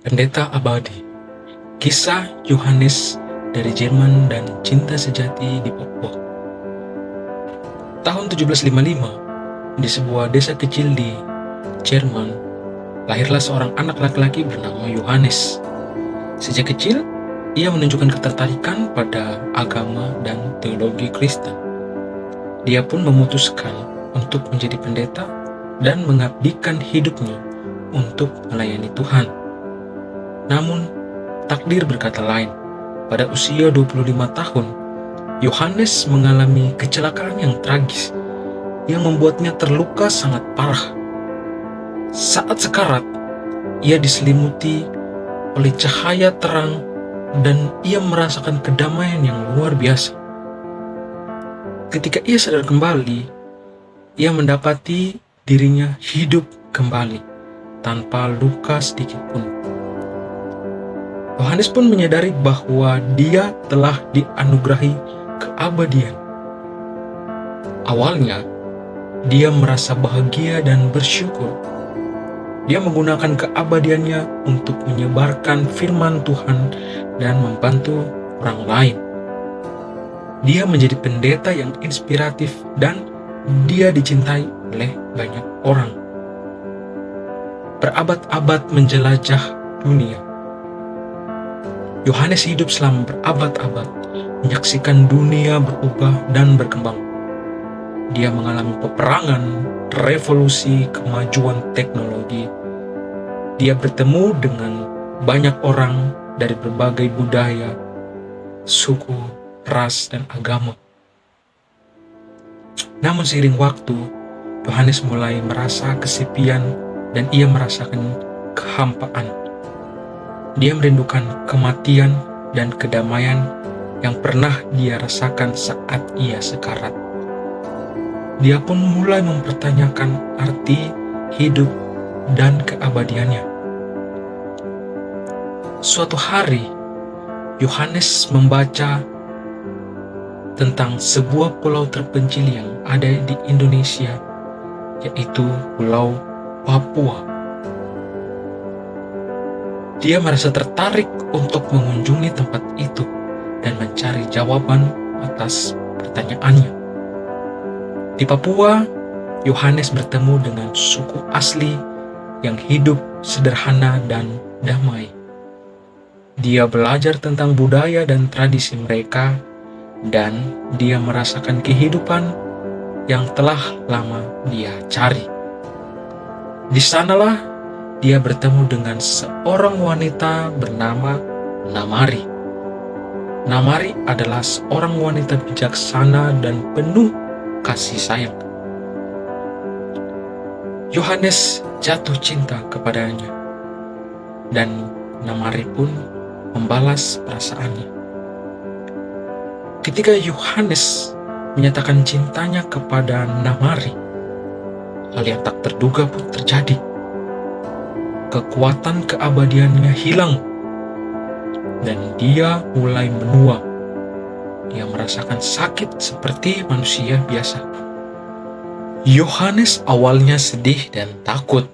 Pendeta Abadi. Kisah Yohanes dari Jerman dan cinta sejati di Papua. Tahun 1755, di sebuah desa kecil di Jerman, lahirlah seorang anak laki-laki bernama Yohanes. Sejak kecil, ia menunjukkan ketertarikan pada agama dan teologi Kristen. Dia pun memutuskan untuk menjadi pendeta dan mengabdikan hidupnya untuk melayani Tuhan. Namun, takdir berkata lain. Pada usia 25 tahun, Yohanes mengalami kecelakaan yang tragis yang membuatnya terluka sangat parah. Saat sekarat, ia diselimuti oleh cahaya terang dan ia merasakan kedamaian yang luar biasa. Ketika ia sadar kembali, ia mendapati dirinya hidup kembali tanpa luka sedikit pun. Yohanes pun menyadari bahwa dia telah dianugerahi keabadian. Awalnya, dia merasa bahagia dan bersyukur. Dia menggunakan keabadiannya untuk menyebarkan firman Tuhan dan membantu orang lain. Dia menjadi pendeta yang inspiratif dan dia dicintai oleh banyak orang. Berabad-abad menjelajah dunia, Yohanes hidup selama berabad-abad, menyaksikan dunia berubah dan berkembang. Dia mengalami peperangan, revolusi, kemajuan teknologi. Dia bertemu dengan banyak orang dari berbagai budaya, suku, ras, dan agama. Namun seiring waktu, Yohanes mulai merasa kesepian dan ia merasakan kehampaan. Dia merindukan kematian dan kedamaian yang pernah dia rasakan saat ia sekarat. Dia pun mulai mempertanyakan arti hidup dan keabadiannya. Suatu hari, Yohanes membaca tentang sebuah pulau terpencil yang ada di Indonesia, yaitu Pulau Papua. Dia merasa tertarik untuk mengunjungi tempat itu dan mencari jawaban atas pertanyaannya. Di Papua, Yohanes bertemu dengan suku asli yang hidup sederhana dan damai. Dia belajar tentang budaya dan tradisi mereka, dan dia merasakan kehidupan yang telah lama dia cari. Di sanalah dia bertemu dengan seorang wanita bernama Namari. Namari adalah seorang wanita bijaksana dan penuh kasih sayang. Yohanes jatuh cinta kepadanya, dan Namari pun membalas perasaannya. Ketika Yohanes menyatakan cintanya kepada Namari, hal yang tak terduga pun terjadi. Kekuatan keabadiannya hilang dan dia mulai menua. Dia merasakan sakit seperti manusia biasa. Yohanes awalnya sedih dan takut.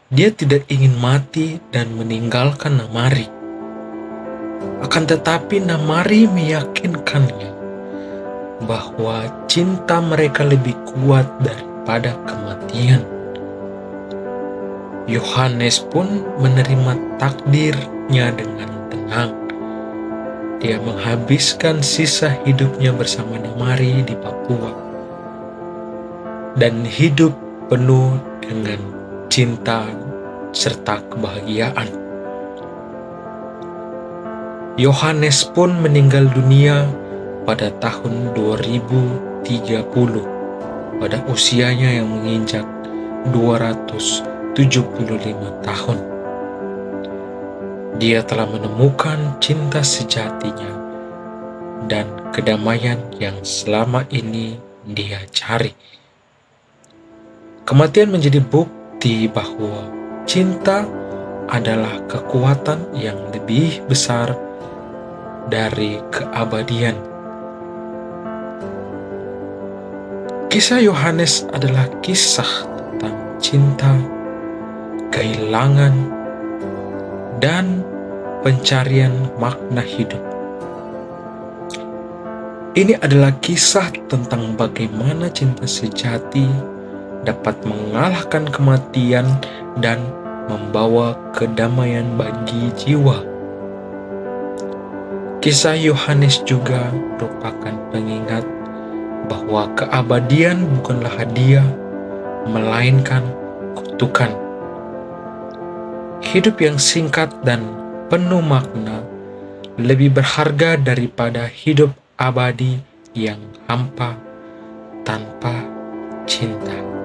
Dia tidak ingin mati dan meninggalkan Namari. Akan tetapi Namari meyakinkannya bahwa cinta mereka lebih kuat daripada kematian. Yohanes pun menerima takdirnya dengan tenang. Dia menghabiskan sisa hidupnya bersama Namari di Papua dan hidup penuh dengan cinta serta kebahagiaan. Yohanes pun meninggal dunia pada tahun 2030 pada usianya yang menginjak 275 tahun. Dia telah menemukan cinta sejatinya dan kedamaian yang selama ini dia cari. Kematian menjadi bukti bahwa cinta adalah kekuatan yang lebih besar dari keabadian. Kisah Yohanes adalah kisah tentang cinta, kehilangan, dan pencarian makna hidup. Ini adalah kisah tentang bagaimana cinta sejati dapat mengalahkan kematian dan membawa kedamaian bagi jiwa. Kisah Yohanes juga merupakan pengingat bahwa keabadian bukanlah hadiah, melainkan kutukan. Hidup yang singkat dan penuh makna lebih berharga daripada hidup abadi yang hampa tanpa cinta.